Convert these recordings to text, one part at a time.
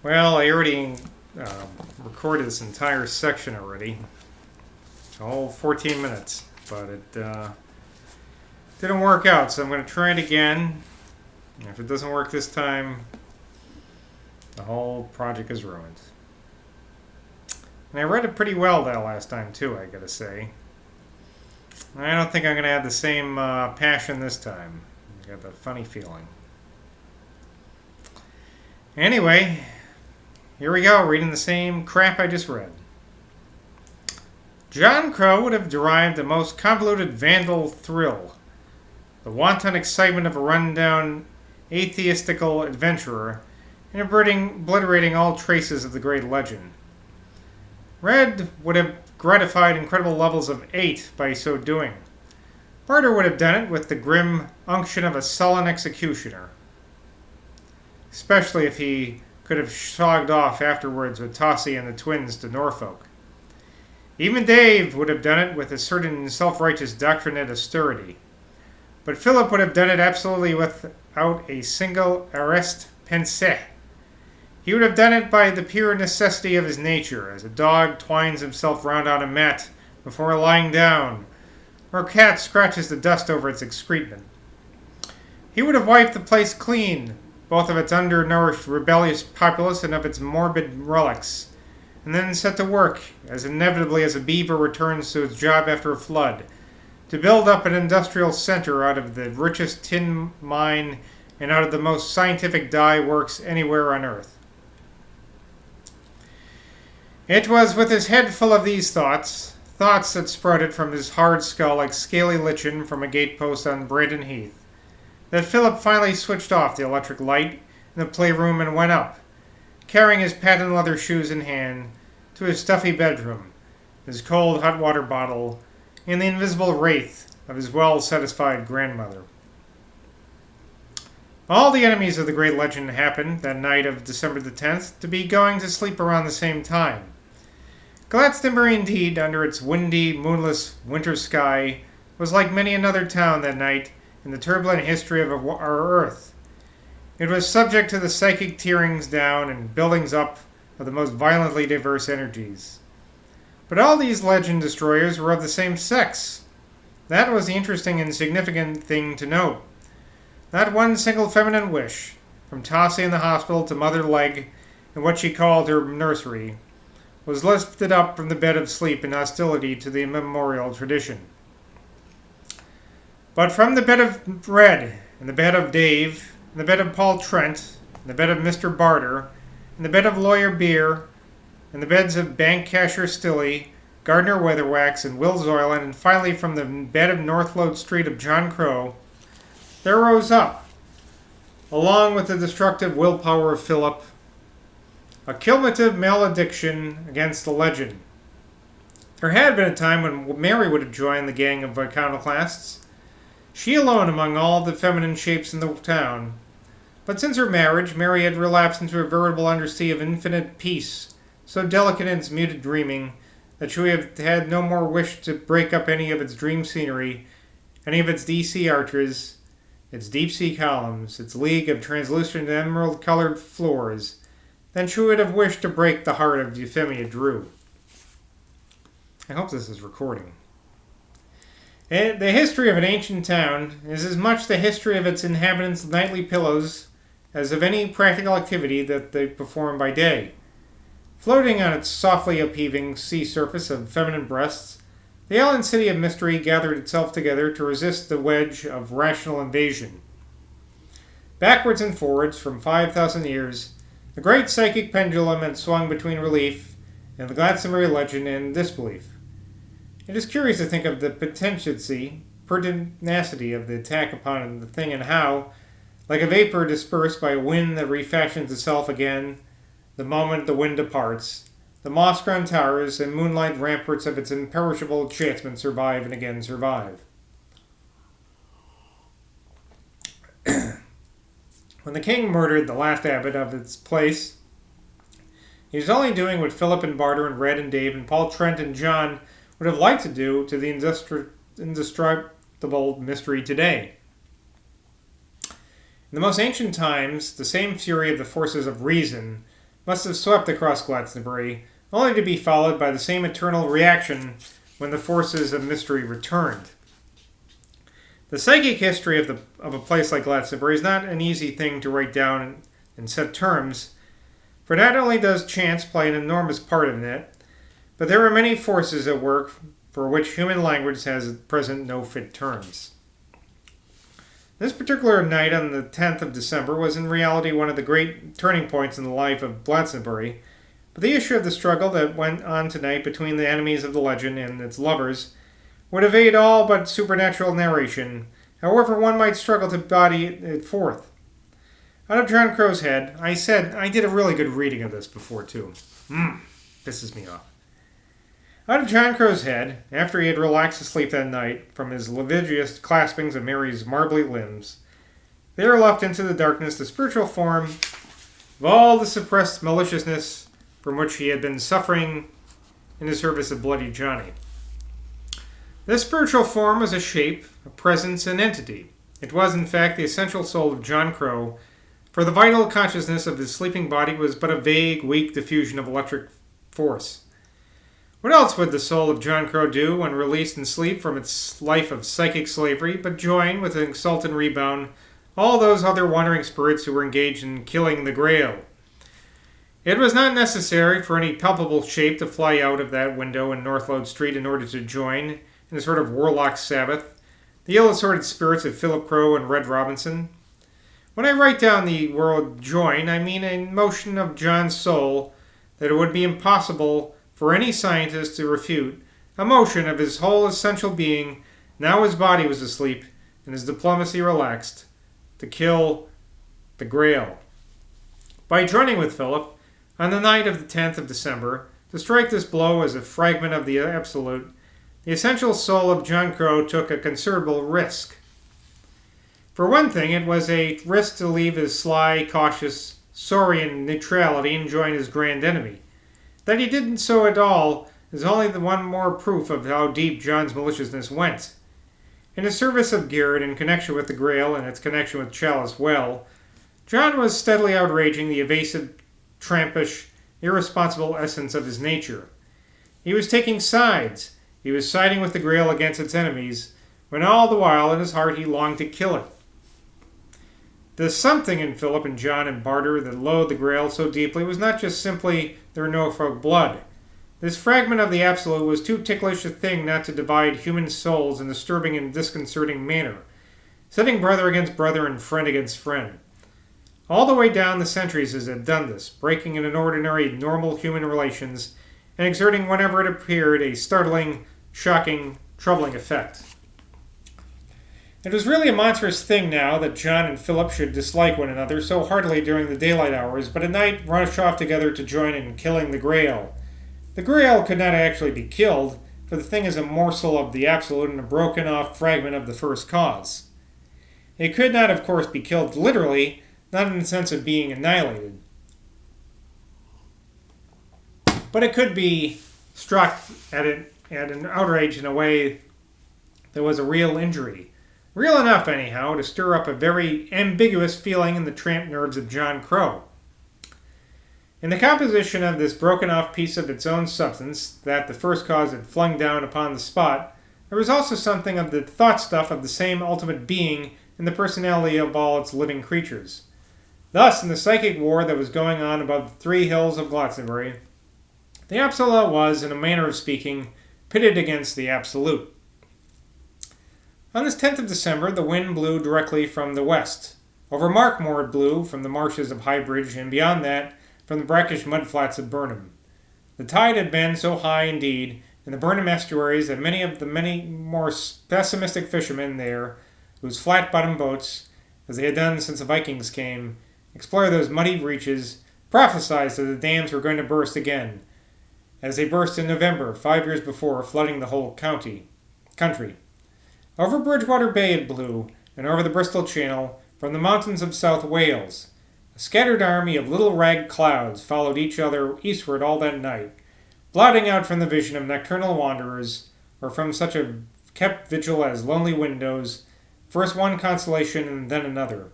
Well, I already recorded this entire section already. All 14 minutes. But it didn't work out, so I'm going to try it again. And if it doesn't work this time, the whole project is ruined. And I read it pretty well that last time, too, I gotta say. I don't think I'm going to have the same passion this time. I got that funny feeling. Anyway, here we go, reading the same crap I just read. John Crow would have derived the most convoluted vandal thrill, the wanton excitement of a run-down atheistical adventurer, in obliterating all traces of the great legend. Red would have gratified incredible levels of 8 by so doing. Barter would have done it with the grim unction of a sullen executioner, especially if he could have slogged off afterwards with Tossie and the twins to Norfolk. Even Dave would have done it with a certain self-righteous doctrinate austerity. But Philip would have done it absolutely without a single arrest pensée. He would have done it by the pure necessity of his nature, as a dog twines himself round on a mat before lying down, or a cat scratches the dust over its excrement. He would have wiped the place clean, both of its undernourished rebellious populace and of its morbid relics, and then set to work, as inevitably as a beaver returns to its job after a flood, to build up an industrial center out of the richest tin mine and out of the most scientific dye works anywhere on Earth. It was with his head full of these thoughts that sprouted from his hard skull like scaly lichen from a gatepost on Braden Heath, that Philip finally switched off the electric light in the playroom and went up, carrying his patent leather shoes in hand, to his stuffy bedroom, his cold hot water bottle, and the invisible wraith of his well-satisfied grandmother. All the enemies of the great legend happened, that night of December the 10th, to be going to sleep around the same time. Glastonbury, indeed, under its windy, moonless winter sky, was like many another town that night in the turbulent history of our Earth. It was subject to the psychic tearings down and buildings up of the most violently diverse energies. But all these legend destroyers were of the same sex. That was the interesting and significant thing to note. Not one single feminine wish, from Tossie in the hospital to Mother Legg and what she called her nursery, was lifted up from the bed of sleep in hostility to the immemorial tradition. But from the bed of Red, and the bed of Dave, and the bed of Paul Trent, and the bed of Mr. Barter, and the bed of Lawyer Beer, and the beds of Bank Cashier Stilly, Gardner Weatherwax, and Will Zoyland, and finally from the bed of Northlote Street of John Crow, there rose up, along with the destructive willpower of Philip, a cumulative malediction against the legend. There had been a time when Mary would have joined the gang of iconoclasts, she alone among all the feminine shapes in the town. But since her marriage, Mary had relapsed into a veritable undersea of infinite peace, so delicate in its muted dreaming that she would have had no more wish to break up any of its dream scenery, any of its DC arches, its deep-sea columns, its league of translucent emerald-colored floors, than she would have wished to break the heart of Euphemia Drew. I hope this is recording. The history of an ancient town is as much the history of its inhabitants' nightly pillows as of any practical activity that they perform by day. Floating on its softly upheaving sea surface of feminine breasts, the island city of mystery gathered itself together to resist the wedge of rational invasion. Backwards and forwards, from 5,000 years, the great psychic pendulum had swung between relief and the Glastonbury legend and disbelief. It is curious to think of the pertinacity of the attack upon the thing, and how, like a vapor dispersed by a wind that refashions itself again the moment the wind departs, the moss-crowned towers and moonlight ramparts of its imperishable enchantment survive and again survive. When the king murdered the last abbot of its place, he was only doing what Philip and Barter and Red and Dave and Paul Trent and John would have liked to do to the indestructible mystery today. In the most ancient times, the same fury of the forces of reason must have swept across Glastonbury, only to be followed by the same eternal reaction when the forces of mystery returned. The psychic history of a place like Glastonbury is not an easy thing to write down in set terms, for not only does chance play an enormous part in it, but there are many forces at work for which human language has at present no fit terms. This particular night on the 10th of December was in reality one of the great turning points in the life of Glastonbury, but the issue of the struggle that went on tonight between the enemies of the legend and its lovers would evade all but supernatural narration, however one might struggle to body it forth. Out of John Crow's head, I did a really good reading of this before too. Pisses me off. Out of John Crow's head, after he had relaxed asleep that night from his lascivious claspings of Mary's marbly limbs, there leapt into the darkness the spiritual form of all the suppressed maliciousness from which he had been suffering in the service of Bloody Johnny. This spiritual form was a shape, a presence, an entity. It was, in fact, the essential soul of John Crow, for the vital consciousness of his sleeping body was but a vague, weak diffusion of electric force. What else would the soul of John Crow do when released in sleep from its life of psychic slavery, but join, with an exultant rebound, all those other wandering spirits who were engaged in killing the Grail? It was not necessary for any palpable shape to fly out of that window in Northload Street in order to join, in a sort of warlock sabbath, the ill-assorted spirits of Philip Crow and Red Robinson. When I write down the word join, I mean a motion of John's soul that it would be impossible for any scientist to refute, a motion of his whole essential being, now his body was asleep and his diplomacy relaxed, to kill the Grail. By joining with Philip, on the night of the 10th of December, to strike this blow as a fragment of the Absolute, the essential soul of John Crow took a considerable risk. For one thing, it was a risk to leave his sly, cautious, saurian neutrality and join his grand enemy. That he didn't so at all is only the one more proof of how deep John's maliciousness went. In his service of Garrett in connection with the Grail and its connection with Chalice Well, John was steadily outraging the evasive, trampish, irresponsible essence of his nature. He was taking sides. He was siding with the Grail against its enemies, when all the while in his heart he longed to kill it. The something in Philip and John and Barter that loathed the Grail so deeply was not just simply their Norfolk blood. This fragment of the Absolute was too ticklish a thing not to divide human souls in a disturbing and disconcerting manner, setting brother against brother and friend against friend. All the way down the centuries it had done this, breaking in an ordinary, normal human relations and exerting whenever it appeared a startling, shocking, troubling effect. It was really a monstrous thing now that John and Philip should dislike one another so heartily during the daylight hours, but at night rush off together to join in killing the Grail. The Grail could not actually be killed, for the thing is a morsel of the Absolute and a broken-off fragment of the first cause. It could not, of course, be killed literally, not in the sense of being annihilated. But it could be struck at an outrage in a way that was a real injury. Real enough, anyhow, to stir up a very ambiguous feeling in the tramped nerves of John Crow. In the composition of this broken-off piece of its own substance that the first cause had flung down upon the spot, there was also something of the thought-stuff of the same ultimate being in the personality of all its living creatures. Thus, in the psychic war that was going on above the 3 hills of Glastonbury, the Absolute was, in a manner of speaking, pitted against the Absolute. On this 10th of December, the wind blew directly from the west. Over Markmoor it blew, from the marshes of Highbridge, and beyond that, from the brackish mudflats of Burnham. The tide had been so high, indeed, in the Burnham estuaries that many more pessimistic fishermen there, whose flat-bottomed boats, as they had done since the Vikings came, explored those muddy reaches, prophesied that the dams were going to burst again, as they burst in November, 5 years before, flooding the whole country. Over Bridgewater Bay it blew, and over the Bristol Channel, from the mountains of South Wales. A scattered army of little ragged clouds followed each other eastward all that night, blotting out from the vision of nocturnal wanderers, or from such a kept vigil as lonely windows, first one constellation and then another.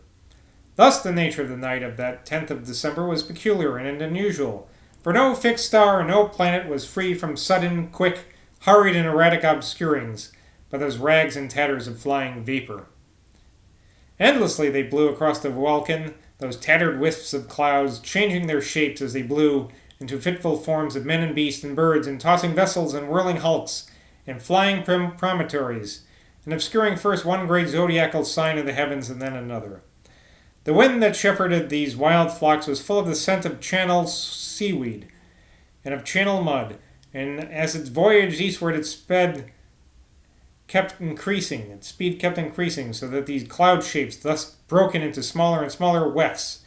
Thus the nature of the night of that 10th of December was peculiar and unusual, for no fixed star and no planet was free from sudden, quick, hurried and erratic obscurings by those rags and tatters of flying vapor. Endlessly they blew across the welkin, those tattered wisps of clouds, changing their shapes as they blew into fitful forms of men and beasts and birds, and tossing vessels and whirling hulks, and flying promontories, and obscuring first one great zodiacal sign of the heavens and then another. The wind that shepherded these wild flocks was full of the scent of channel seaweed and of channel mud, and as its voyage eastward its speed kept increasing, so that these cloud shapes, thus broken into smaller and smaller wefts,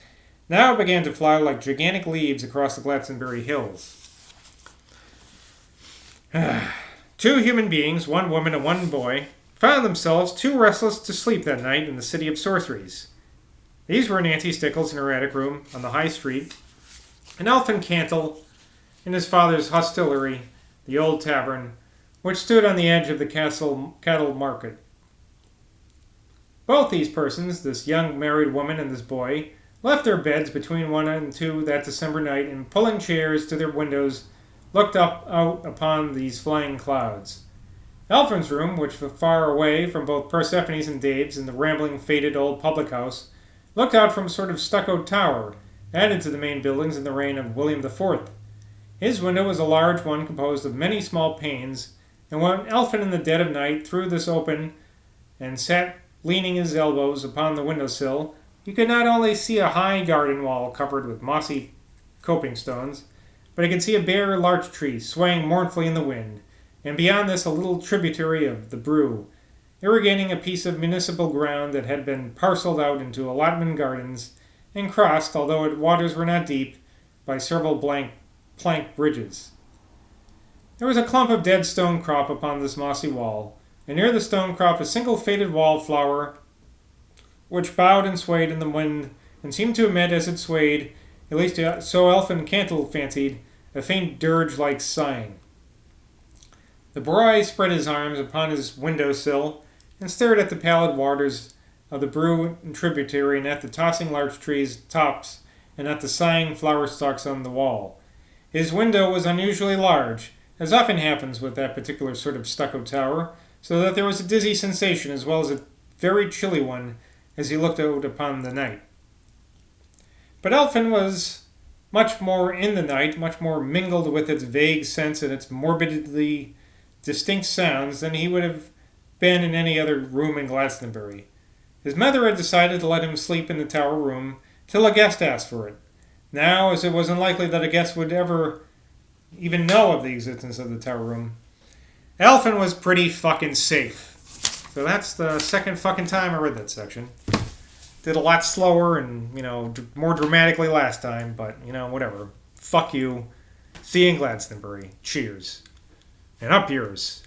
now began to fly like gigantic leaves across the Glastonbury hills. 2 human beings, 1 woman and 1 boy, found themselves too restless to sleep that night in the City of Sorceries. These were Nancy Stickles in her attic room on the High Street, and Elphin Cantle in his father's hostelry, the Old Tavern, which stood on the edge of the cattle market. Both these persons, this young married woman and this boy, left their beds between 1 and 2 that December night, and pulling chairs to their windows, looked out upon these flying clouds. Elphin's room, which was far away from both Persephone's and Dave's and the rambling, faded old public house, looked out from a sort of stucco tower, added to the main buildings in the reign of William IV. His window was a large one composed of many small panes, and when Elphin in the dead of night threw this open and sat leaning his elbows upon the windowsill, he could not only see a high garden wall covered with mossy coping stones, but he could see a bare larch tree swaying mournfully in the wind, and beyond this a little tributary of the Brew, irrigating a piece of municipal ground that had been parceled out into allotment gardens and crossed, although its waters were not deep, by several plank bridges. There was a clump of dead stone crop upon this mossy wall, and near the stone crop a single faded wallflower, which bowed and swayed in the wind, and seemed to emit as it swayed, at least so Elphin Cantle fancied, a faint dirge-like sighing. The boy spread his arms upon his window-sill, and stared at the pallid waters of the Brew and tributary, and at the tossing larch trees' tops, and at the sighing flower-stalks on the wall. His window was unusually large, as often happens with that particular sort of stucco tower, so that there was a dizzy sensation as well as a very chilly one as he looked out upon the night. But Elphin was much more in the night, much more mingled with its vague sense and its morbidly distinct sounds than he would have been in any other room in Glastonbury. His mother had decided to let him sleep in the tower room till a guest asked for it. Now, as it was unlikely that a guest would ever even know of the existence of the tower room, Elphin was pretty fucking safe. So that's the second fucking time I read that section. Did a lot slower and, more dramatically last time, but, whatever. Fuck you. See you in Glastonbury. Cheers. And up yours.